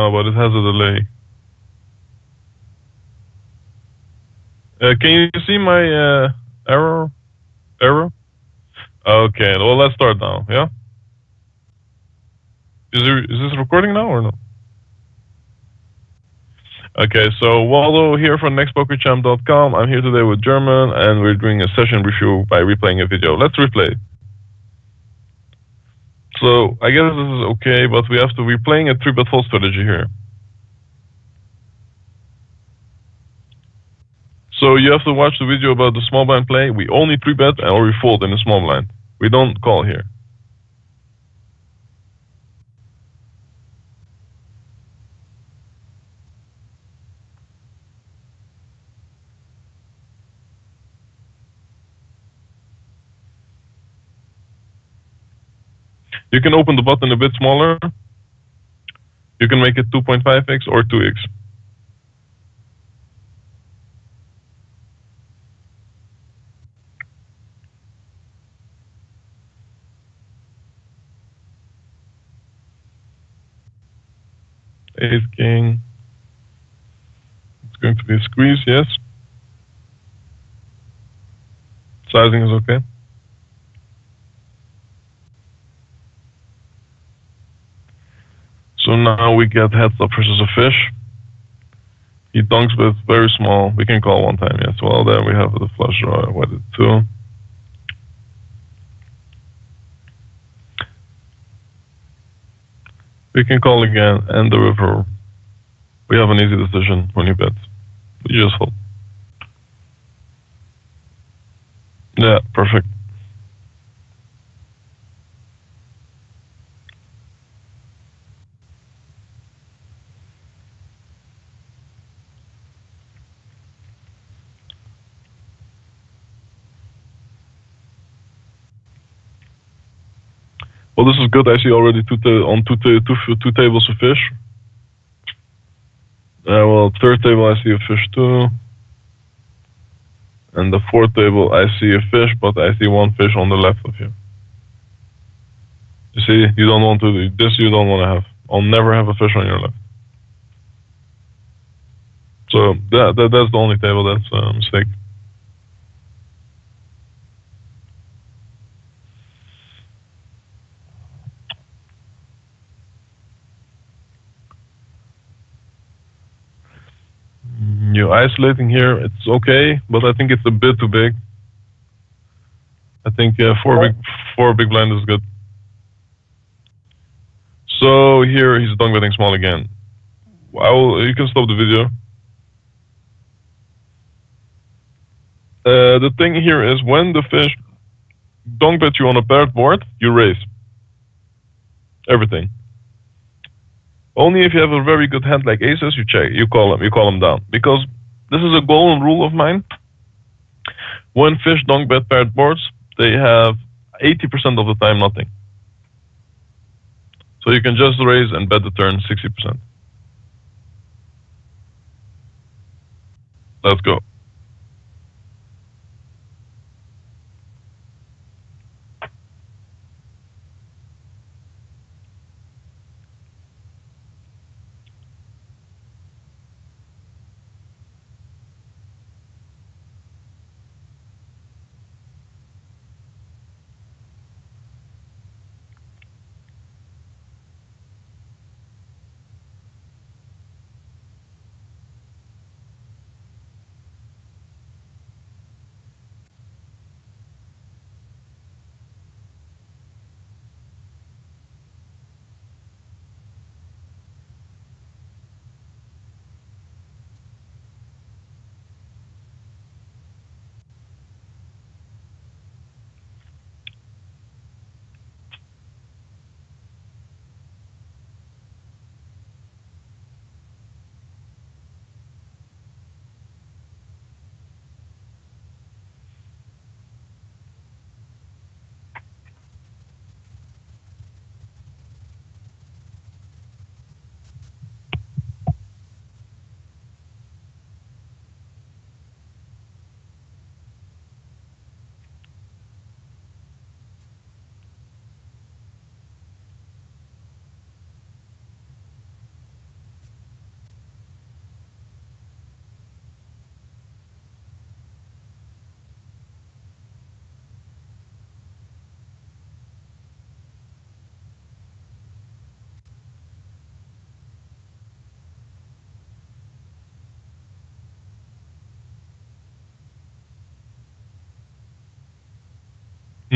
now, but it has a delay. Can you see my error? Error? Okay, well, let's start now, yeah? Is this recording now or no? Okay, so Waldo here from nextpokerchamp.com. I'm here today with German, and we're doing a session review by replaying a video. Let's replay. So, I guess this is okay, but we're playing a 3-bet fold strategy here. So you have to watch the video about the small blind play. We only 3-bet or we fold in the small blind. We don't call here. You can open the button a bit smaller. You can make it 2.5x or 2x. Ace king. It's going to be a squeeze, yes. Sizing is okay. So now we get heads up versus a fish. He dunks with very small. We can call one time, yes. Well, there we have the flush draw with it too. We can call again and the river. We have an easy decision when he bets. We just fold. Yeah, perfect. Well, this is good. I see already two tables of fish. Well, third table I see a fish too. And the fourth table I see a fish, but I see one fish on the left of you. You see, you don't want to do this. You don't want to have. I'll never have a fish on your left. So that's the only table that's a mistake. You're isolating here. It's okay, but I think it's a bit too big. I think four big blind is good. So here he's dunk betting small again. You can stop the video. The thing here is when the fish dunk bet you on a paired board, you raise everything. Only if you have a very good hand like aces, you check, you call them down. Because this is a golden rule of mine. When fish dunk bet paired boards, they have 80% of the time nothing. So you can just raise and bet the turn 60%. Let's go.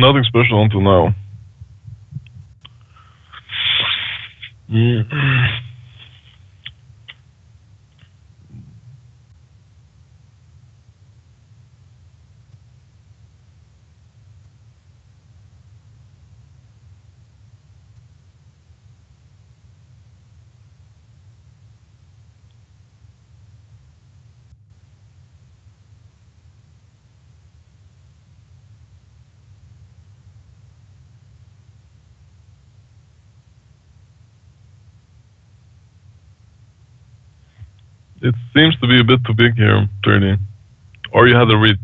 Nothing special until now. It seems to be a bit too big here, 30. Or you had a read.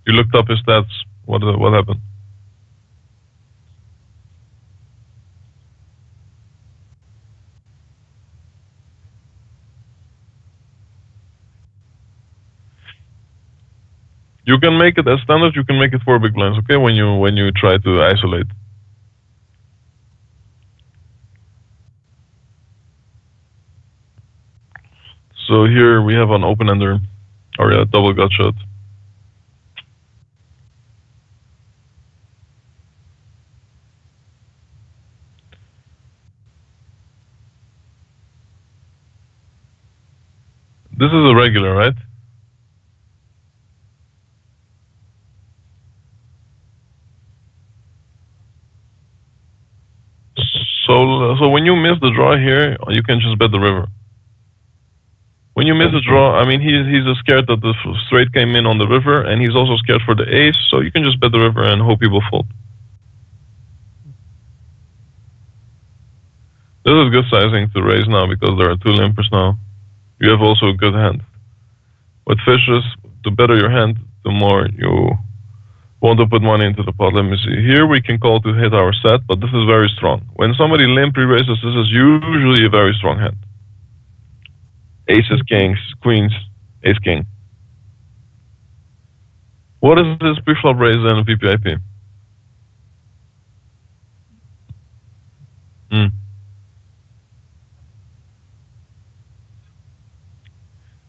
You looked up his stats. What happened? You can make it as standard. You can make it 4 big blinds. Okay, when you try to isolate. So here we have an open ender, or a double gut shot. This is a regular, right? So when you miss the draw here, you can just bet the river. When you miss a draw, I mean, he's scared that the straight came in on the river, and he's also scared for the ace, so you can just bet the river and hope he will fold. This is good sizing to raise now because there are 2 limpers now. You have also a good hand. With fishes, the better your hand, the more you want to put money into the pot. Let me see. Here we can call to hit our set, but this is very strong. When somebody limp re-raises, this is usually a very strong hand. Aces, kings, queens, ace, king. What is this pre-flop raise in VPIP?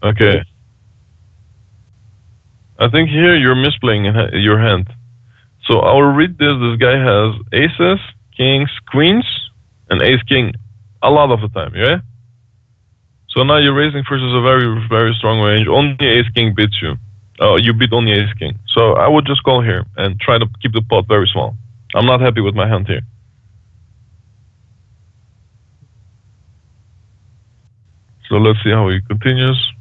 Okay. I think here you're misplaying your hand. So I'll read this. This guy has aces, kings, queens, and ace, king a lot of the time, yeah? So now you're raising versus a very, very strong range. Only ace, king beats you. Oh, you beat only ace, king. So I would just call here and try to keep the pot very small. I'm not happy with my hand here. So let's see how he continues.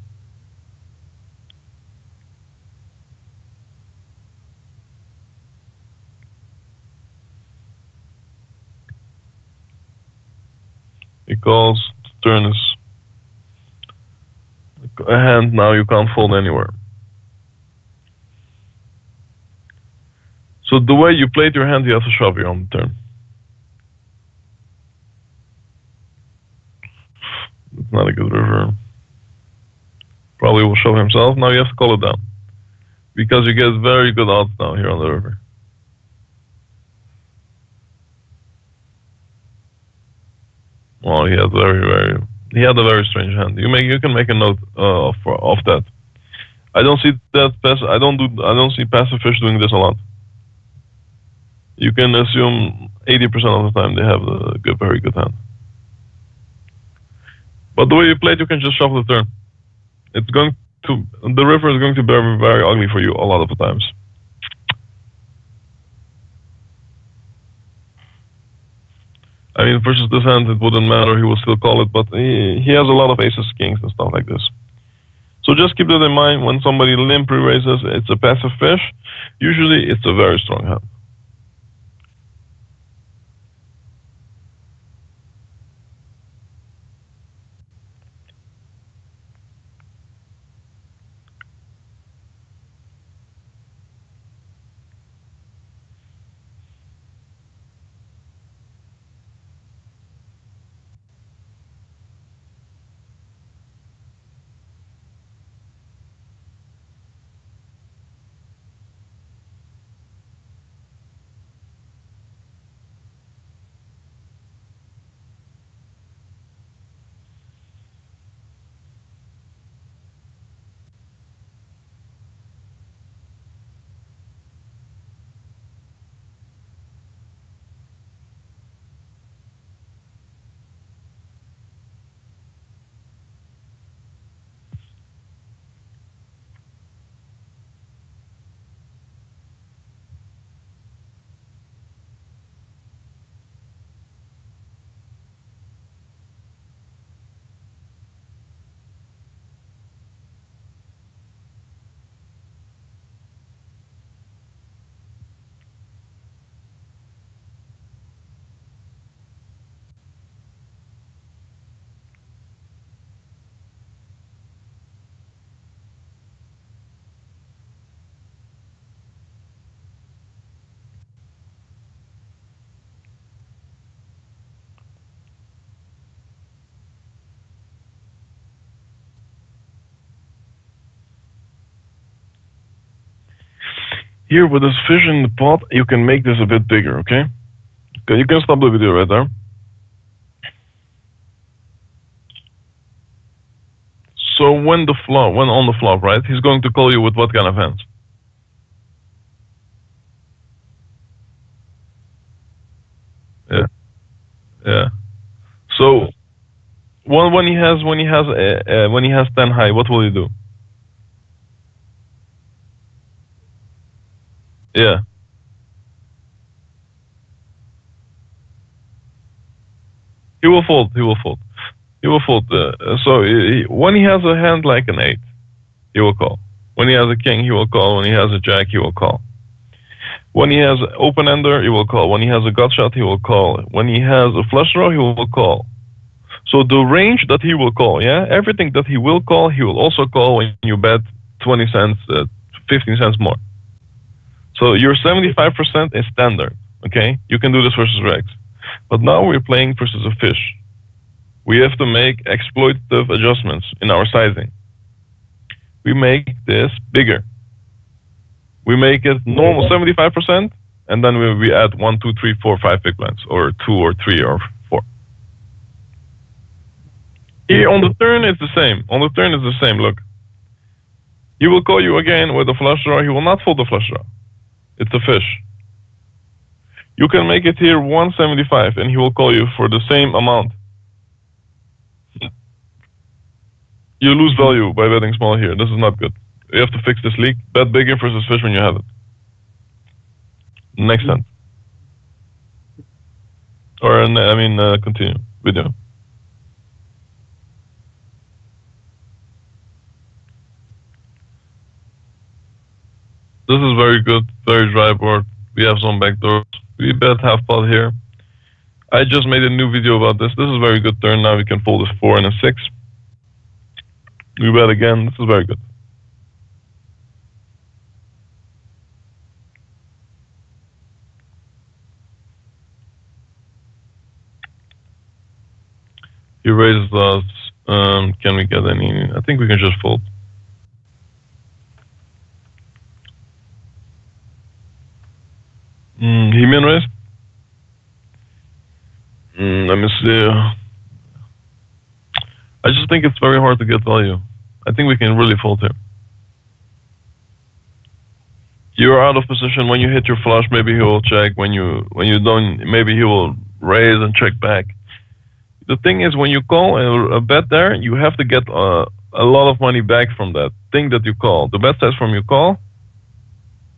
He calls, turn is a hand now you can't fold anywhere. So the way you played your hand, you have to shove here on the turn. It's not a good river. Probably will shove himself. Now you have to call it down. Because you get very good odds now here on the river. Well, he had a very strange hand. You can make a note of that. I don't see passive fish doing this a lot. You can assume 80% of the time they have a very good hand. But the way you play it, you can just shuffle the turn. The river is going to be very, very ugly for you a lot of the times. I mean, versus this hand, it wouldn't matter. He will still call it, but he has a lot of aces, kings, and stuff like this. So just keep that in mind. When somebody limp re-raises, it's a passive fish. Usually, it's a very strong hand. Here with this fish in the pot, you can make this a bit bigger, okay? Okay, you can stop the video right there. So when on the flop, right, he's going to call you with what kind of hands? Yeah, yeah. So when he has 10 high, what will he do? Yeah. He will fold. He will fold. He will fold. When he has a hand like an 8, he will call. When he has a king, he will call. When he has a jack, he will call. When he has open ender, he will call. When he has a gut shot, he will call. When he has a flush draw, he will call. So the range that he will call, yeah, everything that he will call, he will also call when you bet 20 cents, 15 cents more. So your 75% is standard, okay? You can do this versus regs. But now we're playing versus a fish. We have to make exploitative adjustments in our sizing. We make this bigger. We make it normal 75%, and then we add 1, 2, 3, 4, 5 big blinds, or 2 or 3 or 4. Here on the turn, it's the same. On the turn, it's the same. Look. He will call you again with a flush draw. He will not fold the flush draw. It's a fish. You can make it here 175, and he will call you for the same amount. You lose value by betting small here. This is not good. You have to fix this leak. Bet bigger versus fish when you have it. Next hand. Or, continue. Video. This is very good. Very dry board. We have some backdoors. We bet half pot here. I just made a new video about this. This is a very good turn. Now we can fold this 4 and a 6. We bet again. This is very good. He raises us. Can we get any? I think we can just fold. He min raised. Let me see. I just think it's very hard to get value. I think we can really fold here. You're out of position when you hit your flush. Maybe he will check. When you don't, maybe he will raise and check back. The thing is, when you call a bet there, you have to get a lot of money back from that thing that you call. The bet size from your call,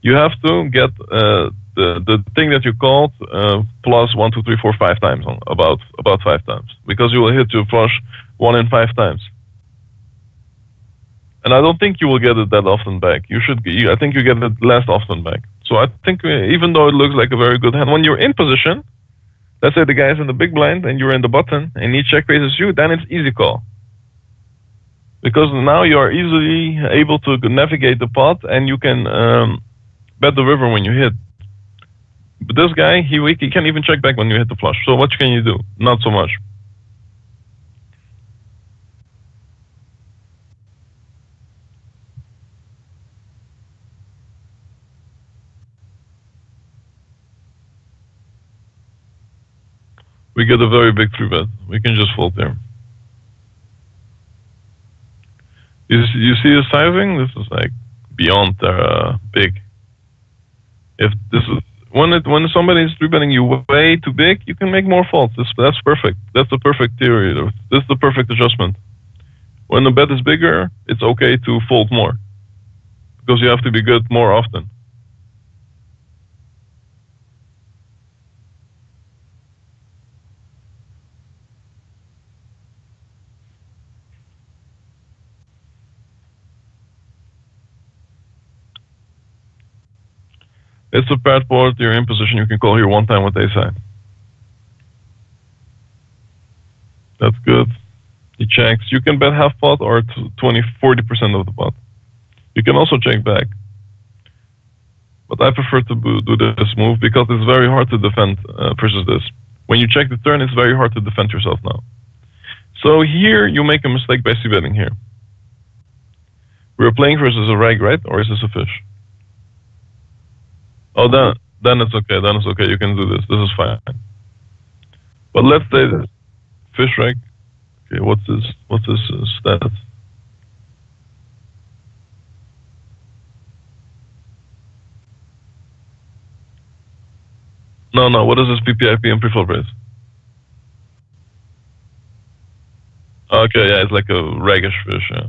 you have to get the thing that you called plus 1, 2, 3, 4, 5 times, about 5 times, because you will hit your flush 1 in 5 times. And I don't think you will get it that often back. I think you get it less often back. So I think even though it looks like a very good hand, when you're in position, let's say the guy is in the big blind and you're in the button and he check raises you, then it's easy call. Because now you are easily able to navigate the pot and you can bet the river when you hit. But this guy, he can't even check back when you hit the flush. So what can you do? Not so much. We get a very big 3-bet. We can just fold there. You see the sizing? This is like beyond big. If this is when somebody is 3-betting you way too big, you can make more folds. That's perfect. That's the perfect theory. This is the perfect adjustment. When the bet is bigger, it's okay to fold more because you have to be good more often. It's a paired board. You're in position. You can call here 1 time with ace high. That's good. He checks. You can bet half pot or 40% of the pot. You can also check back. But I prefer to do this move because it's very hard to defend versus this. When you check the turn, it's very hard to defend yourself now. So here you make a mistake by c-betting here. We're playing versus a reg, right? Or is this a fish? Oh, then it's okay. Then it's okay. You can do this. This is fine. But let's say this fish reg. Okay, what's this status? No, no. What is this PPIP and pre-flop raise? Okay, yeah, it's like a raggish fish. Yeah.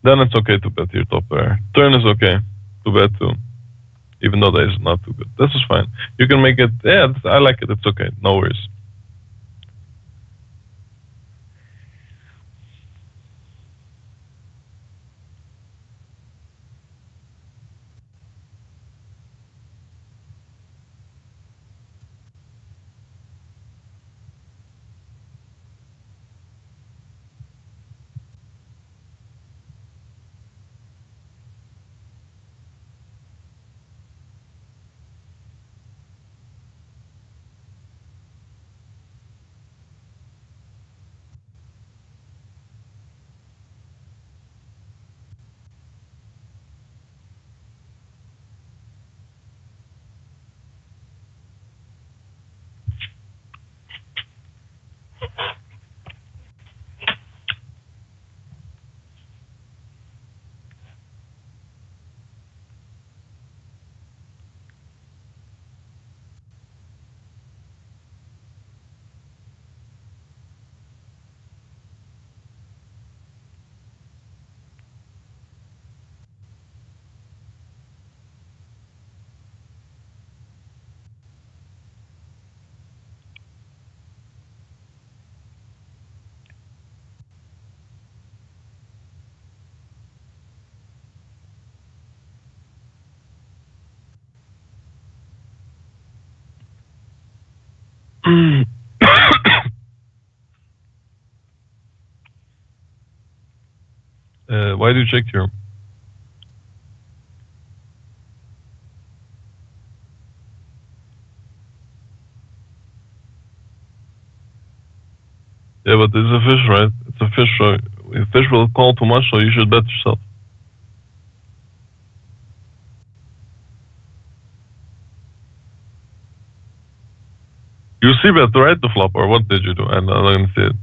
Then it's okay to bet your top pair. Turn is okay to bet too, even though that is not too good. This is fine. You can make it. Yeah, I like it. It's okay. No worries. Why do you check here? Yeah, but it's a fish, right? It's a fish. So if fish will call too much, so you should bet yourself. You see bet right the flop, or what did you do? And I don't see it.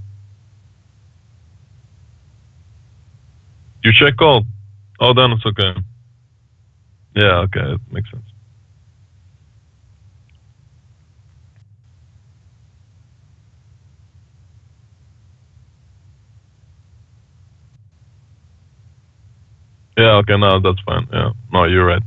You check call. Oh, then it's okay. Yeah, okay, it makes sense. Yeah, okay, no, that's fine. Yeah, no, you're right.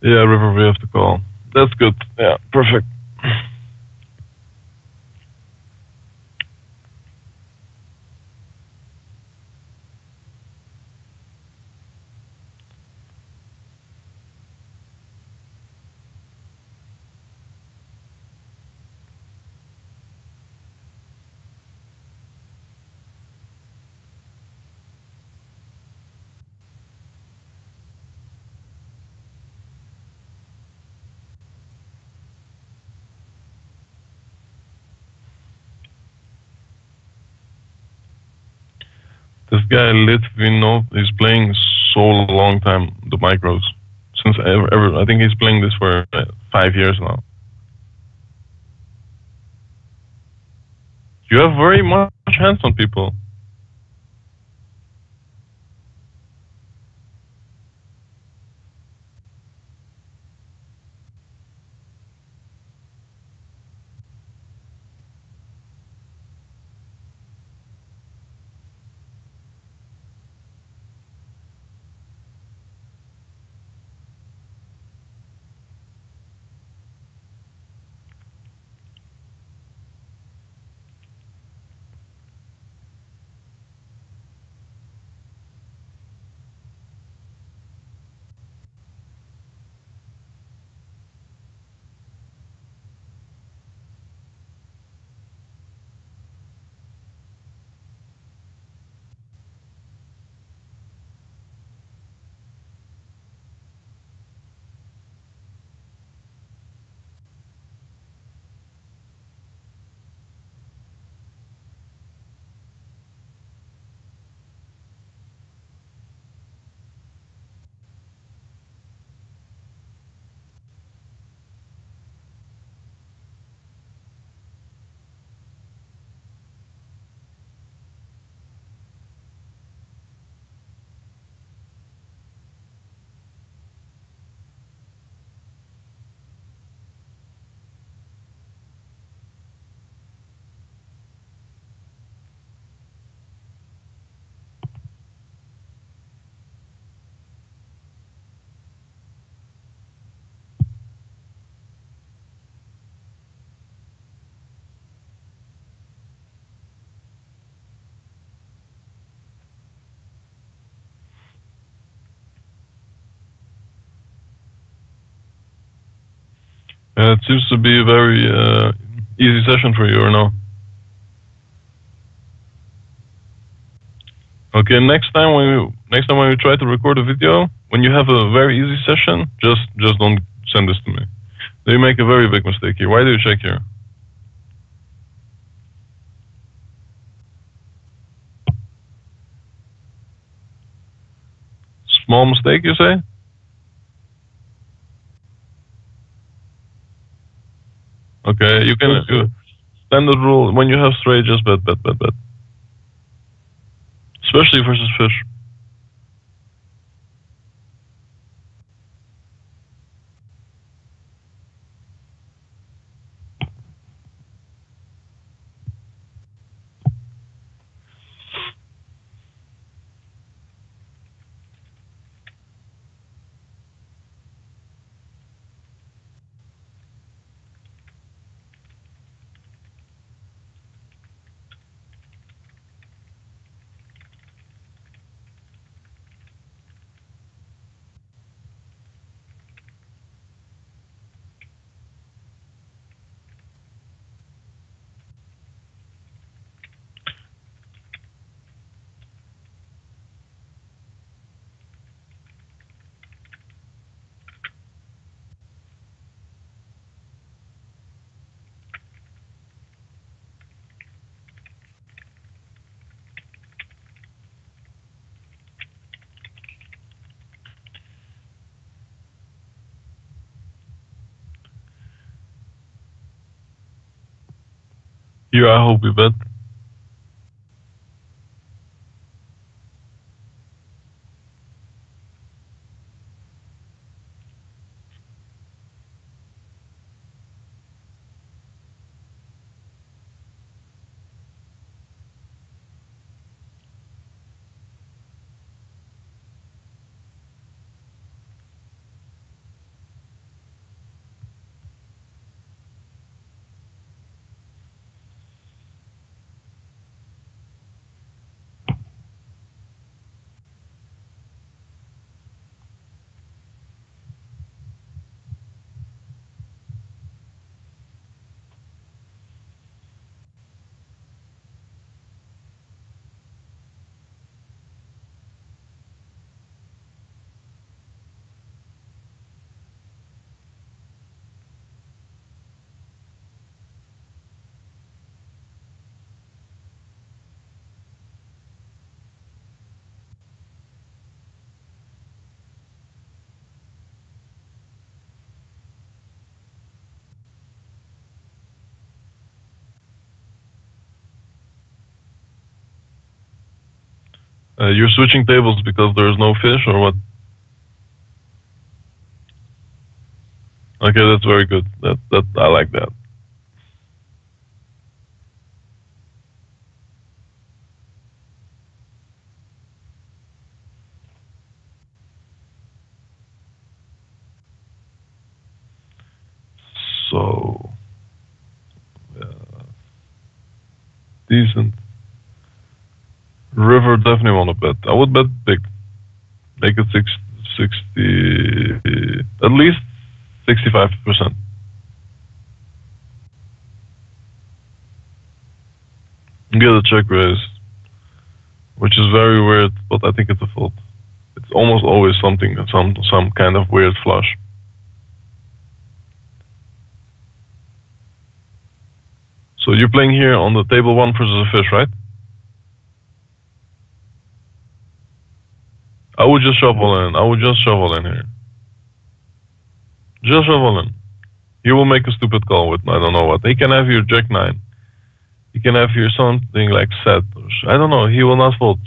Yeah, river we have to call. That's good. Yeah, perfect. This guy Litvinov is playing so long time the micros since ever. I think he's playing this for 5 years now. You have very much hands on people. It seems to be a very easy session for you, or no? Okay, next time when you try to record a video, when you have a very easy session, just don't send this to me. You make a very big mistake here. Why do you check here? Small mistake, you say? Okay, you can standard rule when you have straight, just bet. Especially versus fish. Here, I hope we bet. You're switching tables because there's no fish, or what? Okay, that's very good. That I like that. So, decent. River definitely want to bet. I would bet big. Make it 60, at least 65%. Get a check raise, which is very weird, but I think it's a fold. It's almost always something, some kind of weird flush. So you're playing here on the table 1 versus a fish, right? I would just shuffle in. I would just shuffle in here. Just shuffle in. He will make a stupid call with I don't know what. He can have your jack 9. He can have here something like set. I don't know. He will not fold.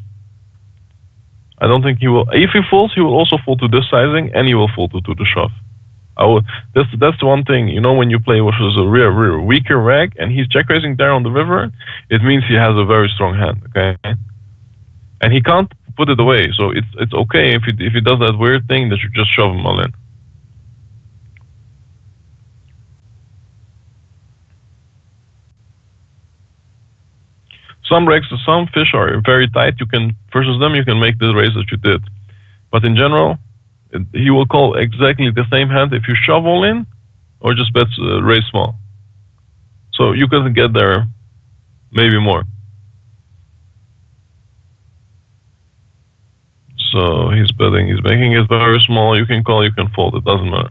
I don't think he will. If he folds, he will also fold to this sizing, and he will fold to the shove. That's the one thing, you know, when you play versus a rear weaker rag, and he's check raising there on the river, it means he has a very strong hand. Okay, and he can't put it away. So it's okay if he does that weird thing that you just shove him all in. Some fish are very tight. You can versus them you can make the raise that you did, but in general, he will call exactly the same hand if you shove all in, or just bets raise small. So you can get there maybe more. So he's betting, he's making it very small. You can call, you can fold, it doesn't matter.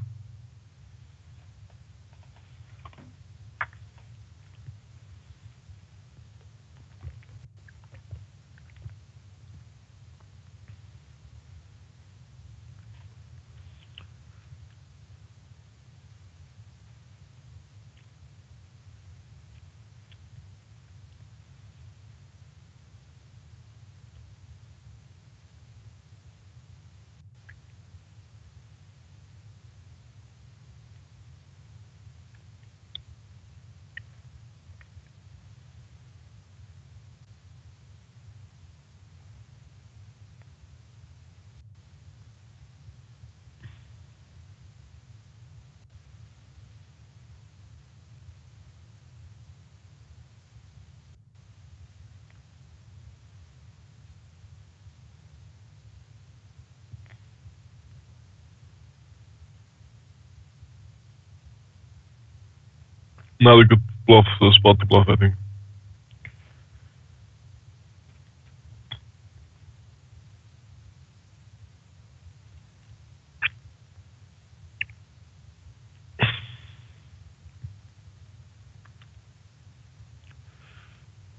Not a good bluff, spot to bluff, I think.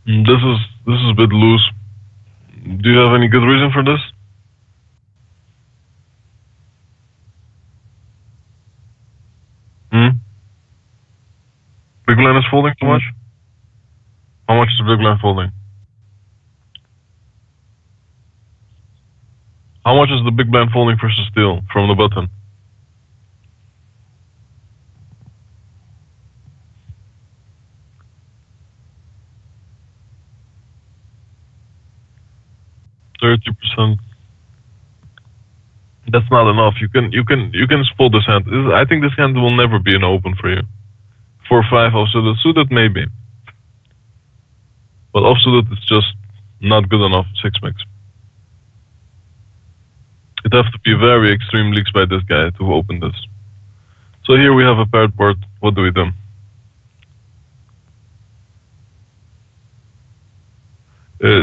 This is a bit loose. Do you have any good reason for this? Big blind is folding too much? How much is the big blind folding? How much is the big blind folding versus steal from the button? %. That's not enough. You can fold this hand. I think this hand will never be an open for you. 4-5 offsuited, suited maybe, but offsuited is just not good enough. 6 mix. It has to be very extreme leaks by this guy to open this. So here we have a paired board. What do we do?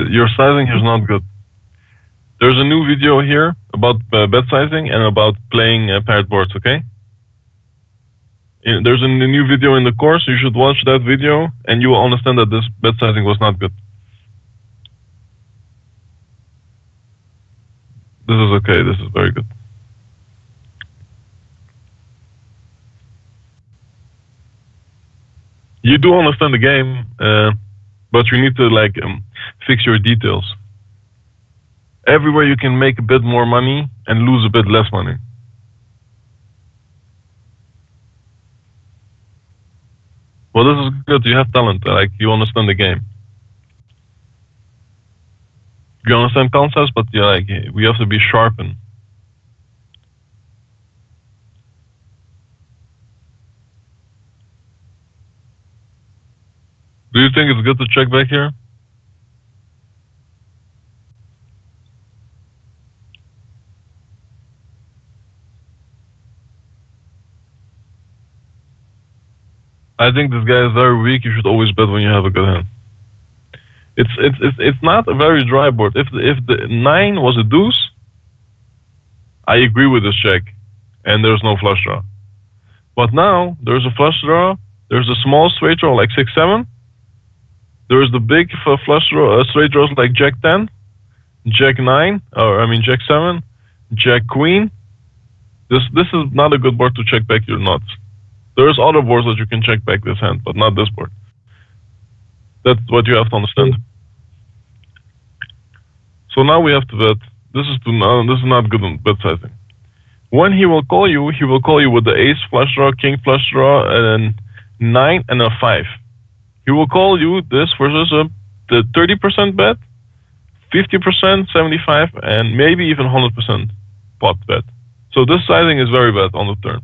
Your sizing is not good. There's a new video here about bet sizing and about playing paired boards, okay? There's a new video in the course. You should watch that video and you will understand that this bet sizing was not good. This is okay. This is very good. You do understand the game, but you need to fix your details. Everywhere you can make a bit more money and lose a bit less money. Well, this is good. You have talent. You understand the game. You understand concepts, but we have to be sharpened. Do you think it's good to check back here? I think this guy is very weak. You should always bet when you have a good hand. It's not a very dry board. If the 9 was a deuce, I agree with this check, and there's no flush draw. But now there's a flush draw. There's a small straight draw like 6-7. There's the big flush draw, straight draws like Jack 10, Jack 9, or I mean Jack 7, Jack Queen. This is not a good board to check back your nuts. There's other boards that you can check back this hand, but not this board. That's what you have to understand. So now we have to bet. This is not good on bet sizing. When he will call you with the ace flush draw, king flush draw, and 9 and a 5. He will call you this versus the 30% bet, 50%, 75, and maybe even 100% pot bet. So this sizing is very bad on the turn.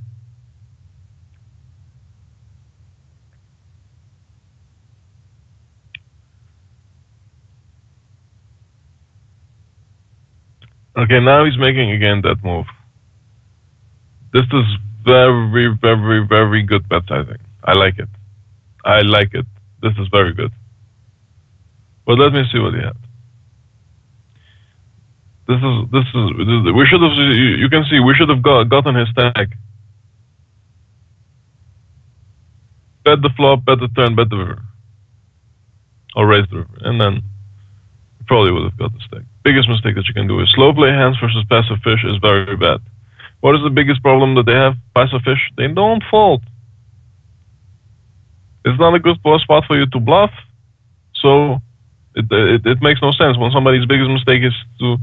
Okay, now he's making again that move. This is very, very, very good bet sizing. I like it. I like it. This is very good. But let me see what he had. We should have, you can see, we should have gotten his stack. Bet the flop, bet the turn, bet the river. Or raise the river. And then you probably would have got the stack. Biggest mistake that you can do is slow play hands versus passive fish is very bad. What is the biggest problem that they have? Passive fish, they don't fold. It's not a good spot for you to bluff. So it makes no sense when somebody's biggest mistake is to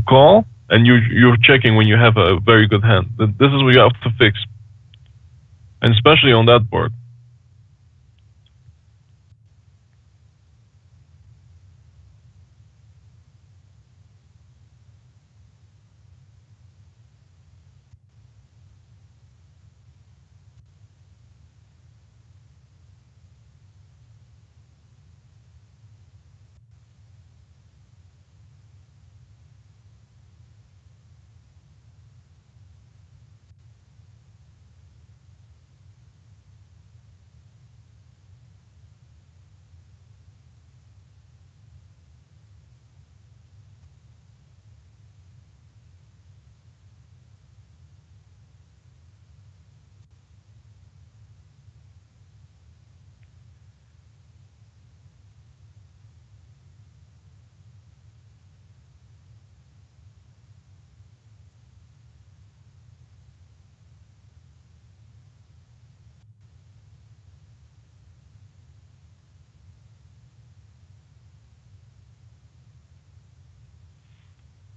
call and you're checking when you have a very good hand. This is what you have to fix. And especially on that board.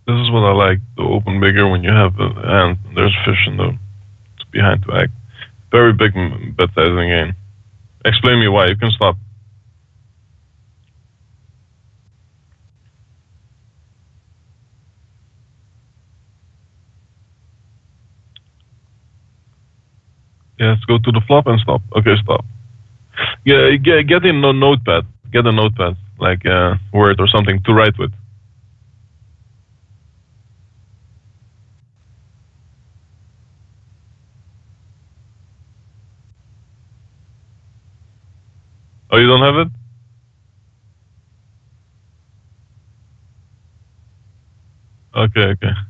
This is what I like, to open bigger when you have a hand. There's fish in the behind to act. Very big bet sizing game. Explain me why. You can stop. Yes, go to the flop and stop. Okay, stop. Yeah, get in a notepad. Get a notepad, like Word or something to write with. Oh, you don't have it?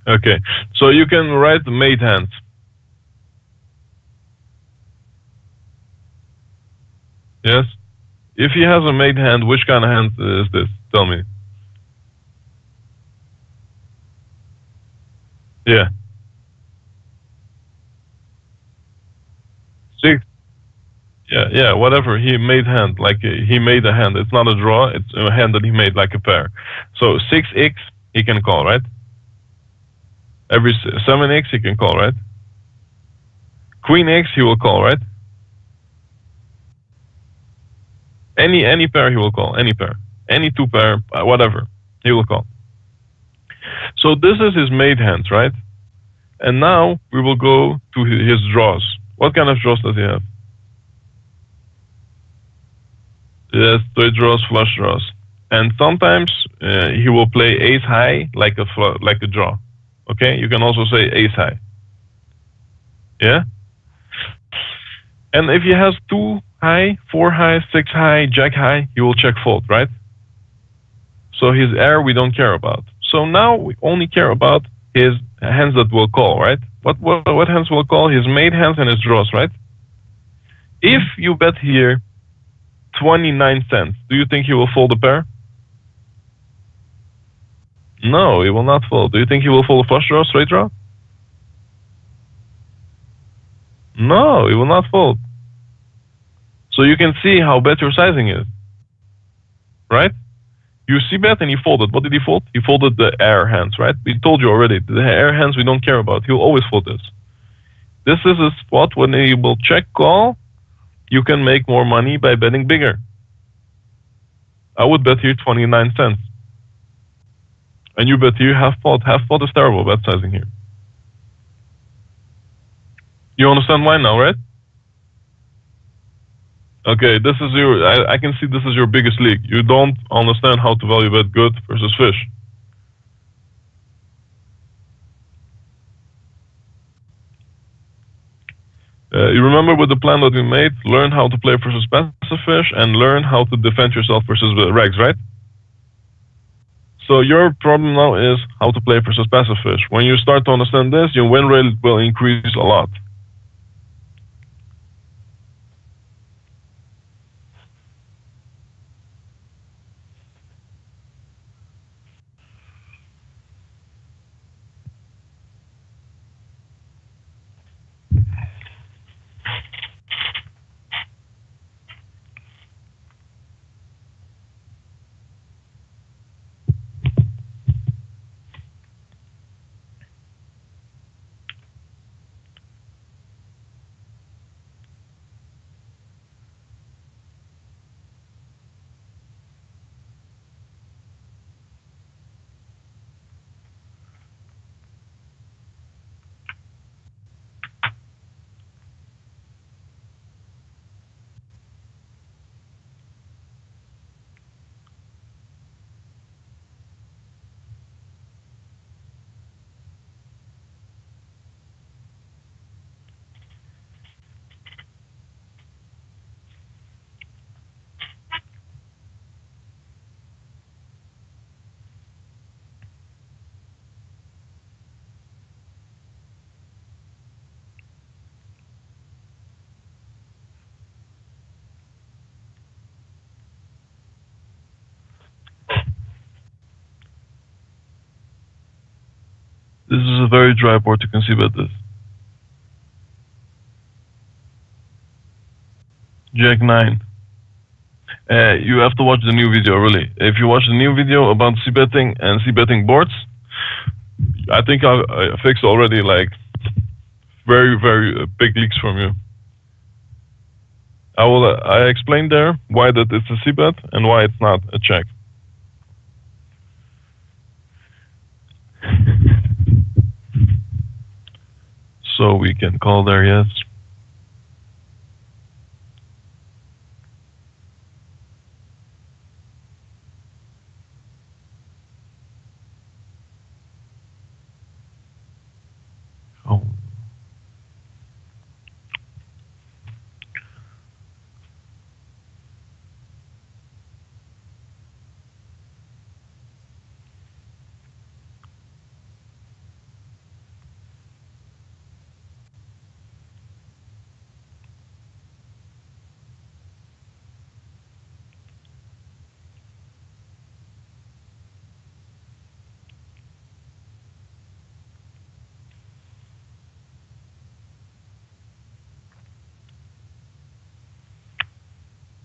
Okay. So you can write made hands. Yes? If he has a made hand, which kind of hand is this? Tell me. Yeah. 6. Yeah, whatever. He made hand, like he made a hand. It's not a draw, it's a hand that he made like a pair. So 6x, he can call, right? Every 7x, he can call, right? Queen x, he will call, right? Any pair he will call, any pair. Any 2 pair, whatever, he will call. So this is his made hands, right? And now we will go to his draws. What kind of draws does he have? Yes, straight draws, flush draws. And sometimes he will play ace high like a draw. Okay, you can also say ace high. Yeah? And if he has 2 high, 4 high, 6 high, jack high, he will check fold, right? So his air we don't care about. So now we only care about his hands that will call, right? What hands will call? His made hands and his draws, right? If you bet here 29 cents, do you think he will fold a pair? No, he will not fold. Do you think he will fold a flush draw, straight draw? No, he will not fold. So you can see how bet your sizing is, right? You see bet and he folded. What did he fold? He folded the air hands, right? We told you already, the air hands we don't care about. He'll always fold this. This is a spot when he will check call. You can make more money by betting bigger. I would bet here 29 cents. And you bet here half pot. Half pot is terrible bet sizing here. You understand why now, right? Okay, this is your, I can see this is your biggest league. You don't understand how to value bet good versus fish. You remember with the plan that we made, learn how to play versus passive fish and learn how to defend yourself versus the regs, right? So your problem now is how to play versus passive fish. When you start to understand this, your win rate will increase a lot. This is a very dry board, you can see about this. Jack 9. You have to watch the new video, really. If you watch the new video about c-betting and c-betting boards, I think I fixed already like very, very big leaks from you. I explained there why that it's a c-bet and why it's not a check. So we can call there, yes. Oh.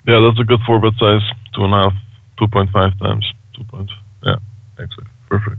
Yeah, that's a good 4-bet size. 2.5, 2.5 times 2. Yeah, exactly. Perfect.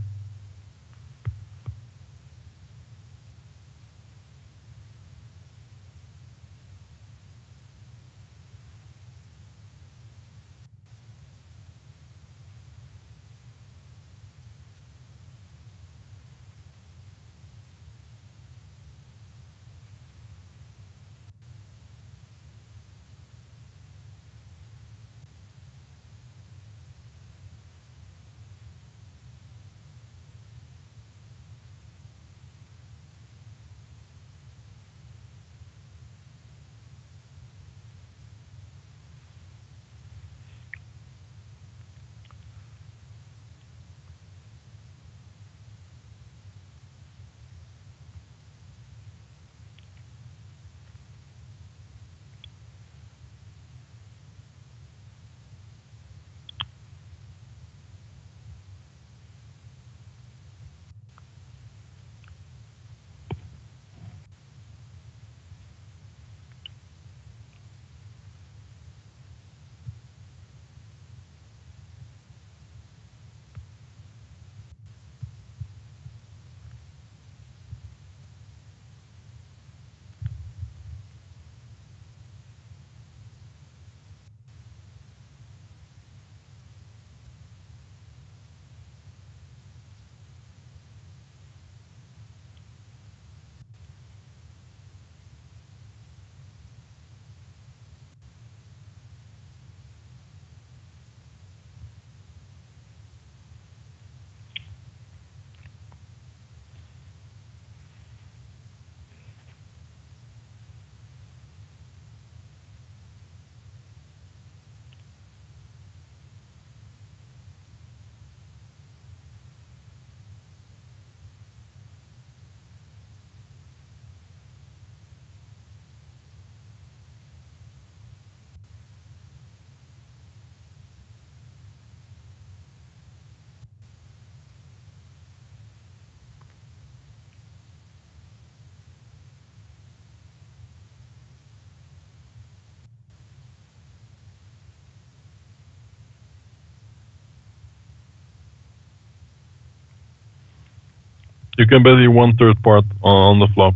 You can bet your 1/3 part on the flop.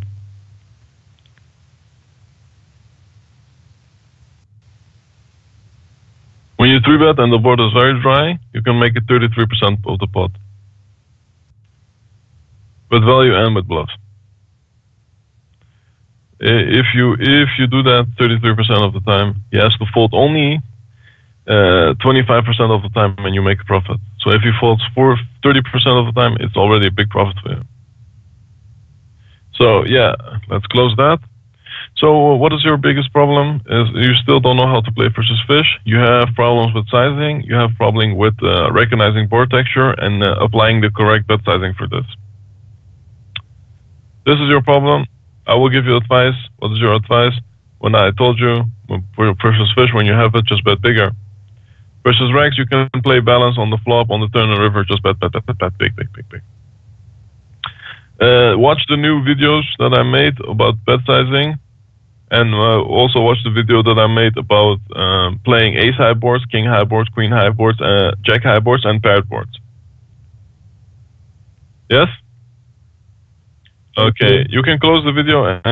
When you 3-bet and the board is very dry, you can make it 33% of the pot. With value and with bluffs. If you do that 33% of the time, he has to fold only 25% of the time and you make a profit. So if he folds for 30% of the time, it's already a big profit for you. So yeah, let's close that. So what is your biggest problem? Is you still don't know how to play versus fish. You have problems with sizing. You have problem with recognizing board texture and applying the correct bet sizing for this. This is your problem. I will give you advice. What is your advice? When I told you for versus fish, when you have it, just bet bigger. Versus Rex, you can play balance on the flop, on the turn and river, just bet big. Watch the new videos that I made about bet sizing. And also watch the video that I made about playing ace high boards, king high boards, queen high boards, jack high boards, and paired boards. Yes? Okay, you can close the video and